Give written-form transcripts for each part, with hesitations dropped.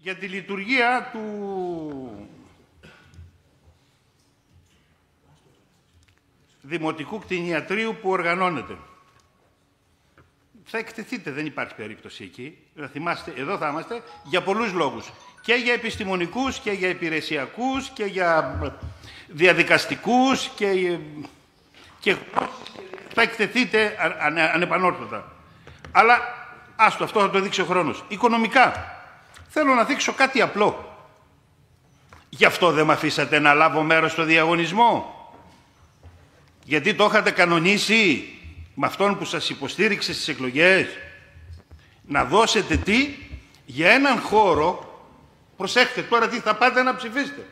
για τη λειτουργία του Δημοτικού Κτηνιατρίου που οργανώνεται. Θα εκτεθείτε, δεν υπάρχει περίπτωση εκεί. Να θυμάστε, εδώ θα είμαστε για πολλούς λόγους. Και για επιστημονικούς και για υπηρεσιακούς και για διαδικαστικούς και θα εκτεθείτε ανεπανόρθωτα. Αλλά άστο, αυτό θα το δείξει ο χρόνος. Οικονομικά, θέλω να δείξω κάτι απλό. Γι' αυτό δεν με αφήσατε να λάβω μέρος στο διαγωνισμό. Γιατί το είχατε κανονίσει με αυτόν που σας υποστήριξε στις εκλογές. Να δώσετε τι για έναν χώρο. Προσέχτε τώρα τι θα πάτε να ψηφίσετε.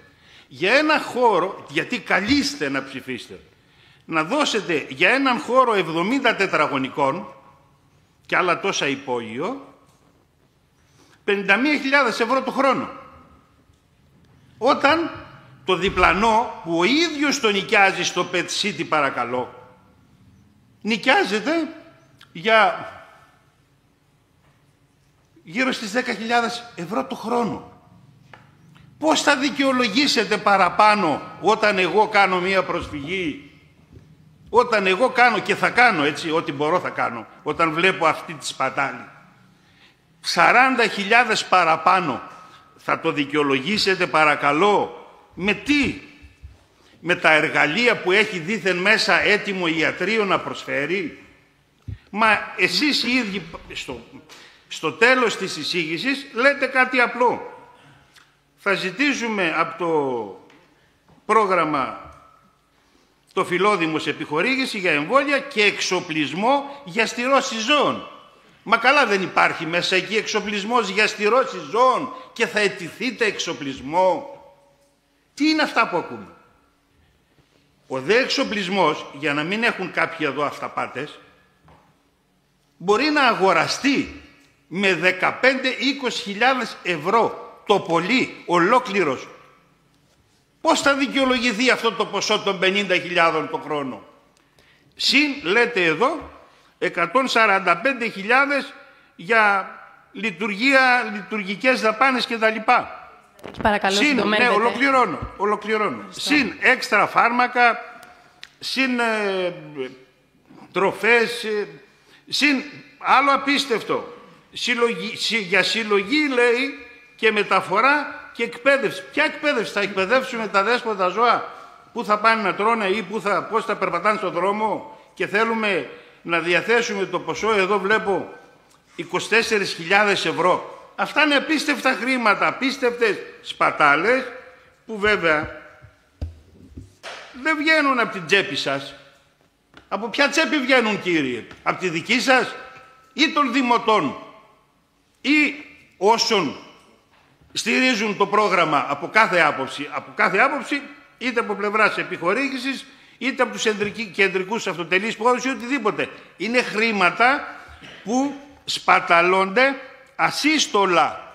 Για έναν χώρο, γιατί καλείστε να ψηφίσετε. Να δώσετε για έναν χώρο 70 τετραγωνικών και άλλα τόσα υπόγειο 51.000 ευρώ το χρόνο. Όταν το διπλανό που ο ίδιος το νοικιάζει στο Pet City, παρακαλώ, νοικιάζεται για γύρω στις 10.000 ευρώ το χρόνο. Πώς θα δικαιολογήσετε παραπάνω όταν εγώ κάνω μία προσφυγή, όταν εγώ κάνω και θα κάνω έτσι, ό,τι μπορώ θα κάνω, όταν βλέπω αυτή τη σπατάλη. 40.000 παραπάνω θα το δικαιολογήσετε παρακαλώ με τι? Με τα εργαλεία που έχει δήθεν μέσα έτοιμο ιατρείο να προσφέρει? Μα εσείς οι ίδιοι στο τέλος της εισήγησης λέτε κάτι απλό. Θα ζητήσουμε από το πρόγραμμα το Φιλόδημο σε επιχορήγηση για εμβόλια και εξοπλισμό για στηρώση ζώων. Μα καλά, δεν υπάρχει μέσα εκεί εξοπλισμός για στηρώση ζώων και θα αιτηθείτε εξοπλισμό? Τι είναι αυτά που ακούμε? Ο δε εξοπλισμός, για να μην έχουν κάποιοι εδώ αυταπάτες, μπορεί να αγοραστεί με 15-20.000 ευρώ το πολύ, ολόκληρος. Πώς θα δικαιολογηθεί αυτό το ποσό των 50.000 το χρόνο? Συν, λέτε εδώ, 145.000 για λειτουργικές δαπάνες και τα λοιπά. Παρακαλώ, συν, ναι, ολοκληρώνω. Συν έξτρα φάρμακα, συν τροφές, συν άλλο απίστευτο. Για συλλογή, λέει, και μεταφορά και εκπαίδευση. Ποια εκπαίδευση? Θα εκπαιδεύσουμε τα δέσποτα ζώα που θα πάνε να τρώνε ή πώς θα περπατάνε στον δρόμο και θέλουμε να διαθέσουμε το ποσό? Εδώ βλέπω 24.000 ευρώ. Αυτά είναι απίστευτα χρήματα, απίστευτες σπατάλες που βέβαια δεν βγαίνουν από την τσέπη σας. Από ποια τσέπη βγαίνουν, κύριε? Από τη δική σας ή των δημοτών ή όσων στηρίζουν το πρόγραμμα από κάθε άποψη, είτε από πλευράς επιχορήγησης, είτε από τους κεντρικούς αυτοτελείς πόρους ή οτιδήποτε. Είναι χρήματα που σπαταλώνται ασύστολα